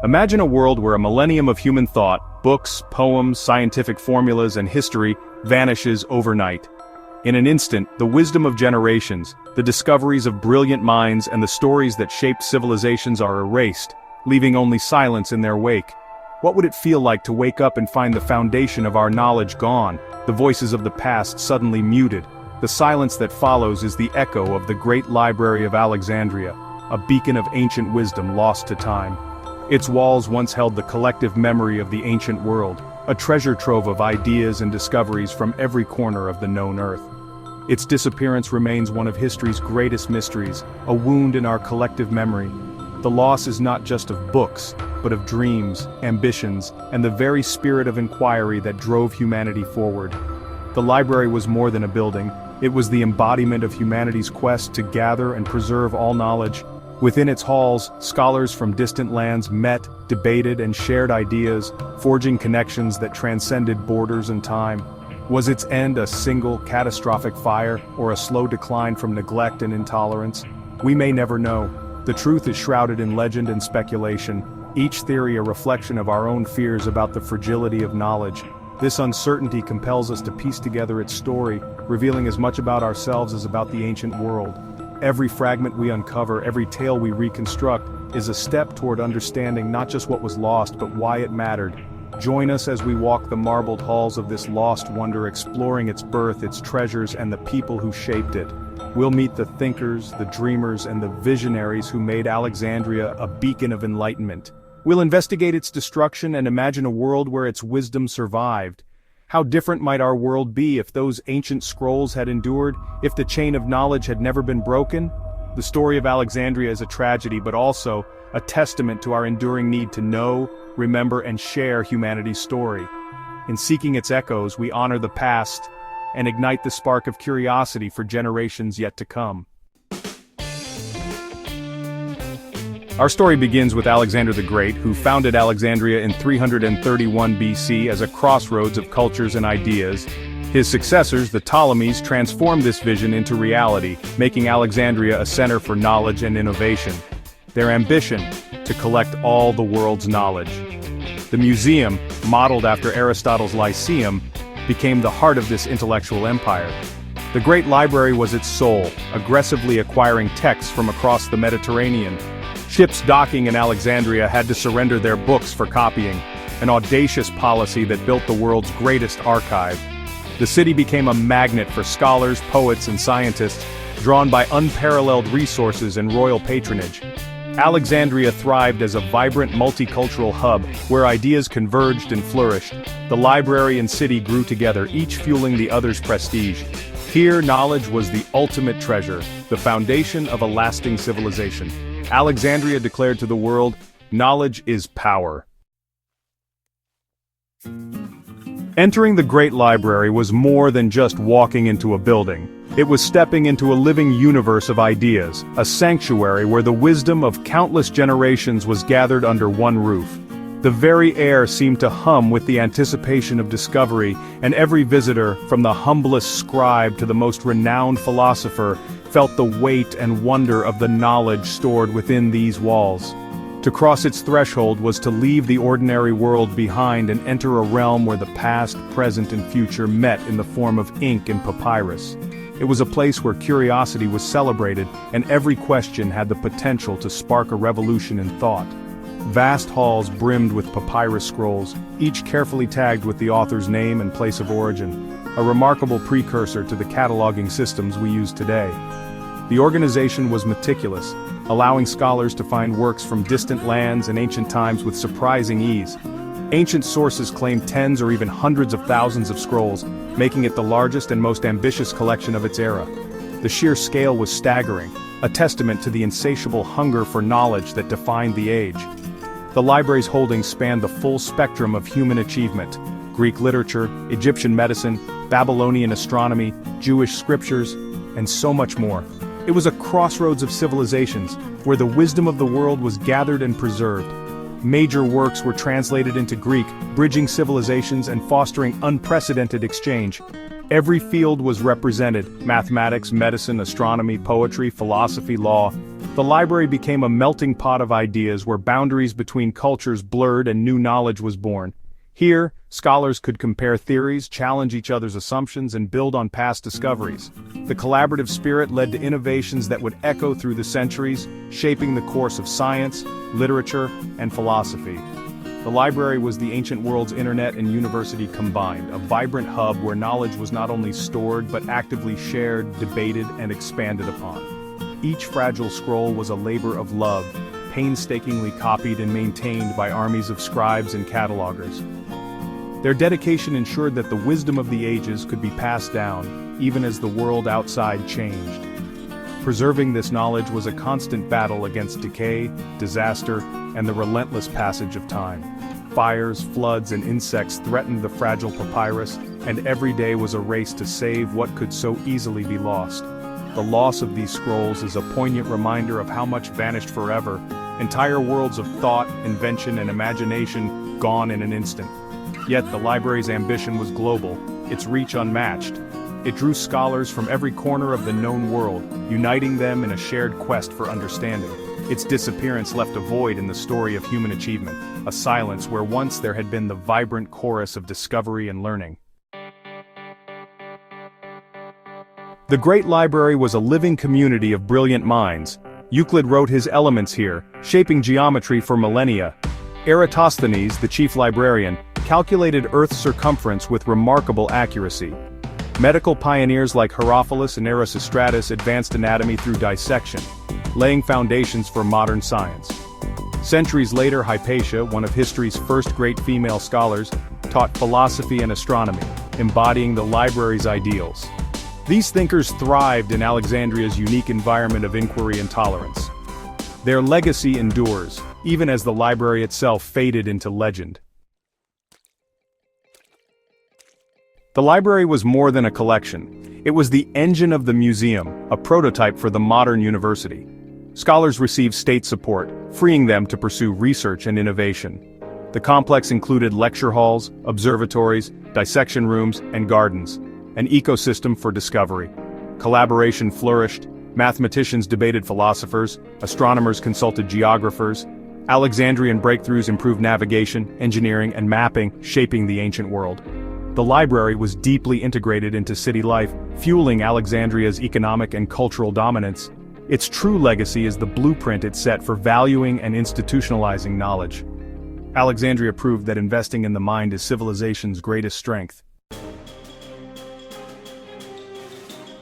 Imagine a world where a millennium of human thought, books, poems, scientific formulas, and history vanishes overnight. In an instant, the wisdom of generations, the discoveries of brilliant minds, and the stories that shaped civilizations are erased, leaving only silence in their wake. What would it feel like to wake up and find the foundation of our knowledge gone, the voices of the past suddenly muted? The silence that follows is the echo of the great Library of Alexandria, a beacon of ancient wisdom lost to time. Its walls once held the collective memory of the ancient world, a treasure trove of ideas and discoveries from every corner of the known earth. Its disappearance remains one of history's greatest mysteries, a wound in our collective memory. The loss is not just of books, but of dreams, ambitions, and the very spirit of inquiry that drove humanity forward. The library was more than a building, it was the embodiment of humanity's quest to gather and preserve all knowledge. Within its halls, scholars from distant lands met, debated, and shared ideas, forging connections that transcended borders and time. Was its end a single, catastrophic fire, or a slow decline from neglect and intolerance? We may never know. The truth is shrouded in legend and speculation, each theory a reflection of our own fears about the fragility of knowledge. This uncertainty compels us to piece together its story, revealing as much about ourselves as about the ancient world. Every fragment we uncover, every tale we reconstruct, is a step toward understanding not just what was lost, but why it mattered. Join us as we walk the marbled halls of this lost wonder, exploring its birth, its treasures, and the people who shaped it. We'll meet the thinkers, the dreamers, and the visionaries who made Alexandria a beacon of enlightenment. We'll investigate its destruction and imagine a world where its wisdom survived. How different might our world be if those ancient scrolls had endured, if the chain of knowledge had never been broken? The story of Alexandria is a tragedy, but also a testament to our enduring need to know, remember, and share humanity's story. In seeking its echoes, we honor the past and ignite the spark of curiosity for generations yet to come. Our story begins with Alexander the Great, who founded Alexandria in 331 BC as a crossroads of cultures and ideas. His successors, the Ptolemies, transformed this vision into reality, making Alexandria a center for knowledge and innovation. Their ambition: to collect all the world's knowledge. The museum, modeled after Aristotle's Lyceum, became the heart of this intellectual empire. The Great Library was its soul, aggressively acquiring texts from across the Mediterranean. Ships docking in Alexandria had to surrender their books for copying, an audacious policy that built the world's greatest archive. The city became a magnet for scholars, poets, and scientists, drawn by unparalleled resources and royal patronage. Alexandria thrived as a vibrant multicultural hub where ideas converged and flourished. The library and city grew together, each fueling the other's prestige. Here, knowledge was the ultimate treasure, the foundation of a lasting civilization. Alexandria declared to the world, "Knowledge is power." Entering the Great Library was more than just walking into a building. It was stepping into a living universe of ideas, a sanctuary where the wisdom of countless generations was gathered under one roof. The very air seemed to hum with the anticipation of discovery, and every visitor, from the humblest scribe to the most renowned philosopher, felt the weight and wonder of the knowledge stored within these walls. To cross its threshold was to leave the ordinary world behind and enter a realm where the past, present, and future met in the form of ink and papyrus. It was a place where curiosity was celebrated, and every question had the potential to spark a revolution in thought. Vast halls brimmed with papyrus scrolls, each carefully tagged with the author's name and place of origin, a remarkable precursor to the cataloging systems we use today. The organization was meticulous, allowing scholars to find works from distant lands and ancient times with surprising ease. Ancient sources claim tens or even hundreds of thousands of scrolls, making it the largest and most ambitious collection of its era. The sheer scale was staggering, a testament to the insatiable hunger for knowledge that defined the age. The library's holdings spanned the full spectrum of human achievement: Greek literature, Egyptian medicine, Babylonian astronomy, Jewish scriptures, and so much more. It was a crossroads of civilizations, where the wisdom of the world was gathered and preserved. Major works were translated into Greek, bridging civilizations and fostering unprecedented exchange. Every field was represented: mathematics, medicine, astronomy, poetry, philosophy, law. The library became a melting pot of ideas where boundaries between cultures blurred and new knowledge was born. Here, scholars could compare theories, challenge each other's assumptions, and build on past discoveries. The collaborative spirit led to innovations that would echo through the centuries, shaping the course of science, literature, and philosophy. The library was the ancient world's internet and university combined, a vibrant hub where knowledge was not only stored but actively shared, debated, and expanded upon. Each fragile scroll was a labor of love, painstakingly copied and maintained by armies of scribes and catalogers. Their dedication ensured that the wisdom of the ages could be passed down, even as the world outside changed. Preserving this knowledge was a constant battle against decay, disaster, and the relentless passage of time. Fires, floods, and insects threatened the fragile papyrus, and every day was a race to save what could so easily be lost. The loss of these scrolls is a poignant reminder of how much vanished forever, entire worlds of thought, invention, and imagination gone in an instant. Yet the library's ambition was global, its reach unmatched. It drew scholars from every corner of the known world, uniting them in a shared quest for understanding. Its disappearance left a void in the story of human achievement, a silence where once there had been the vibrant chorus of discovery and learning. The Great Library was a living community of brilliant minds. Euclid wrote his Elements here, shaping geometry for millennia. Eratosthenes, the chief librarian, calculated Earth's circumference with remarkable accuracy. Medical pioneers like Herophilus and Erasistratus advanced anatomy through dissection, laying foundations for modern science. Centuries later, Hypatia, one of history's first great female scholars, taught philosophy and astronomy, embodying the library's ideals. These thinkers thrived in Alexandria's unique environment of inquiry and tolerance. Their legacy endures, even as the library itself faded into legend. The library was more than a collection. It was the engine of the museum, a prototype for the modern university. Scholars received state support, freeing them to pursue research and innovation. The complex included lecture halls, observatories, dissection rooms, and gardens, an ecosystem for discovery. Collaboration flourished, mathematicians debated philosophers, astronomers consulted geographers. Alexandrian breakthroughs improved navigation, engineering, and mapping, shaping the ancient world. The library was deeply integrated into city life, fueling Alexandria's economic and cultural dominance. Its true legacy is the blueprint it set for valuing and institutionalizing knowledge. Alexandria proved that investing in the mind is civilization's greatest strength.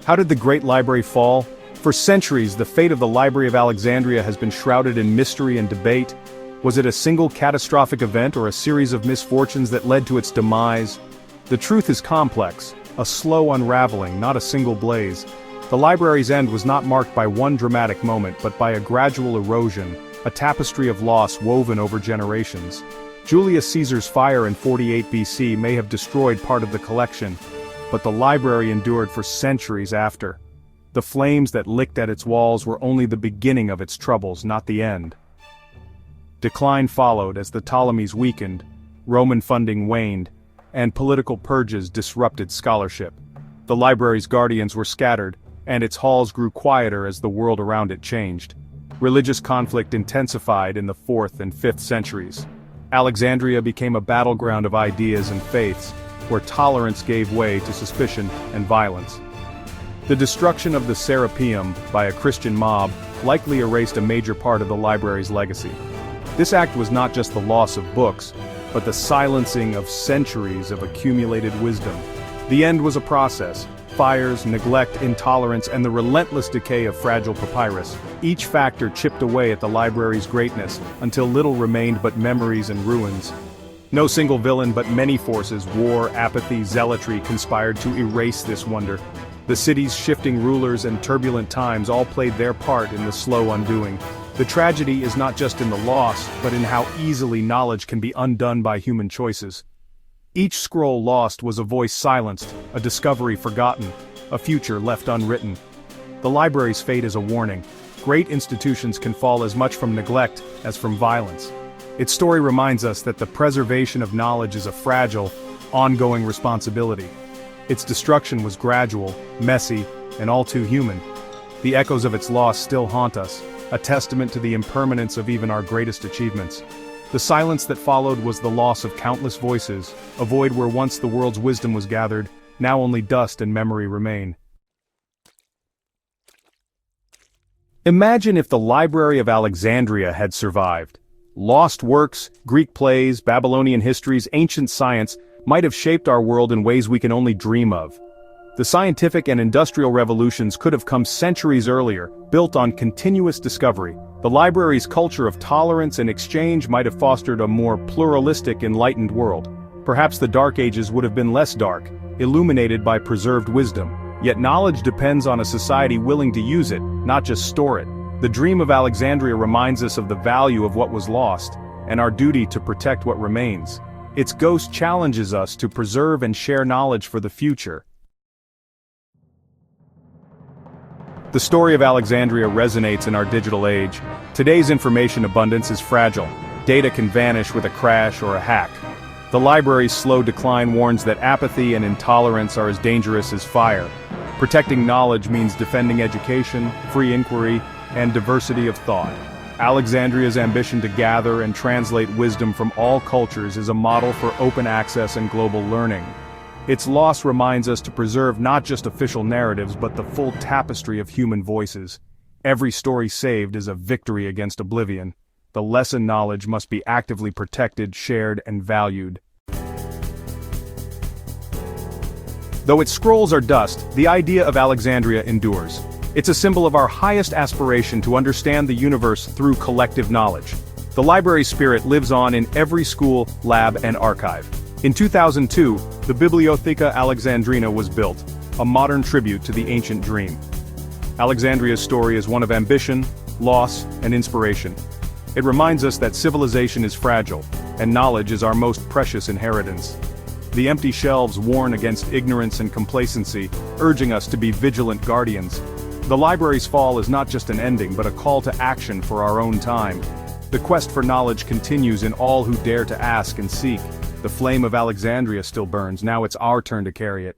How did the Great Library fall? For centuries, the fate of the Library of Alexandria has been shrouded in mystery and debate. Was it a single catastrophic event or a series of misfortunes that led to its demise? The truth is complex, a slow unraveling, not a single blaze. The library's end was not marked by one dramatic moment, but by a gradual erosion, a tapestry of loss woven over generations. Julius Caesar's fire in 48 BC may have destroyed part of the collection, but the library endured for centuries after. The flames that licked at its walls were only the beginning of its troubles, not the end. Decline followed as the Ptolemies weakened, Roman funding waned, and political purges disrupted scholarship. The library's guardians were scattered, and its halls grew quieter as the world around it changed. Religious conflict intensified in the 4th and 5th centuries. Alexandria became a battleground of ideas and faiths, where tolerance gave way to suspicion and violence. The destruction of the Serapeum by a Christian mob likely erased a major part of the library's legacy. This act was not just the loss of books, but the silencing of centuries of accumulated wisdom. The end was a process: fires, neglect, intolerance, and the relentless decay of fragile papyrus. Each factor chipped away at the library's greatness, until little remained but memories and ruins. No single villain but many forces, war, apathy, zealotry, conspired to erase this wonder. The city's shifting rulers and turbulent times all played their part in the slow undoing. The tragedy is not just in the loss, but in how easily knowledge can be undone by human choices. Each scroll lost was a voice silenced, a discovery forgotten, a future left unwritten. The library's fate is a warning. Great institutions can fall as much from neglect as from violence. Its story reminds us that the preservation of knowledge is a fragile, ongoing responsibility. Its destruction was gradual, messy, and all too human. The echoes of its loss still haunt us, a testament to the impermanence of even our greatest achievements. The silence that followed was the loss of countless voices, a void where once the world's wisdom was gathered, now only dust and memory remain. Imagine if the Library of Alexandria had survived. Lost works, Greek plays, Babylonian histories, ancient science might have shaped our world in ways we can only dream of. The scientific and industrial revolutions could have come centuries earlier, built on continuous discovery. The library's culture of tolerance and exchange might have fostered a more pluralistic, enlightened world. Perhaps the Dark Ages would have been less dark, illuminated by preserved wisdom. Yet knowledge depends on a society willing to use it, not just store it. The dream of Alexandria reminds us of the value of what was lost, and our duty to protect what remains. Its ghost challenges us to preserve and share knowledge for the future. The story of Alexandria resonates in our digital age. Today's information abundance is fragile. Data can vanish with a crash or a hack. The library's slow decline warns that apathy and intolerance are as dangerous as fire. Protecting knowledge means defending education, free inquiry, and diversity of thought. Alexandria's ambition to gather and translate wisdom from all cultures is a model for open access and global learning. Its loss reminds us to preserve not just official narratives but the full tapestry of human voices. Every story saved is a victory against oblivion. The lesson knowledge must be actively protected, shared, and valued. Though its scrolls are dust, the idea of Alexandria endures. It's a symbol of our highest aspiration to understand the universe through collective knowledge. The library's spirit lives on in every school, lab, and archive. In 2002, the Bibliotheca Alexandrina was built, a modern tribute to the ancient dream. Alexandria's story is one of ambition, loss, and inspiration. It reminds us that civilization is fragile, and knowledge is our most precious inheritance. The empty shelves warn against ignorance and complacency, urging us to be vigilant guardians. The library's fall is not just an ending but a call to action for our own time. The quest for knowledge continues in all who dare to ask and seek. The flame of Alexandria still burns, now it's our turn to carry it.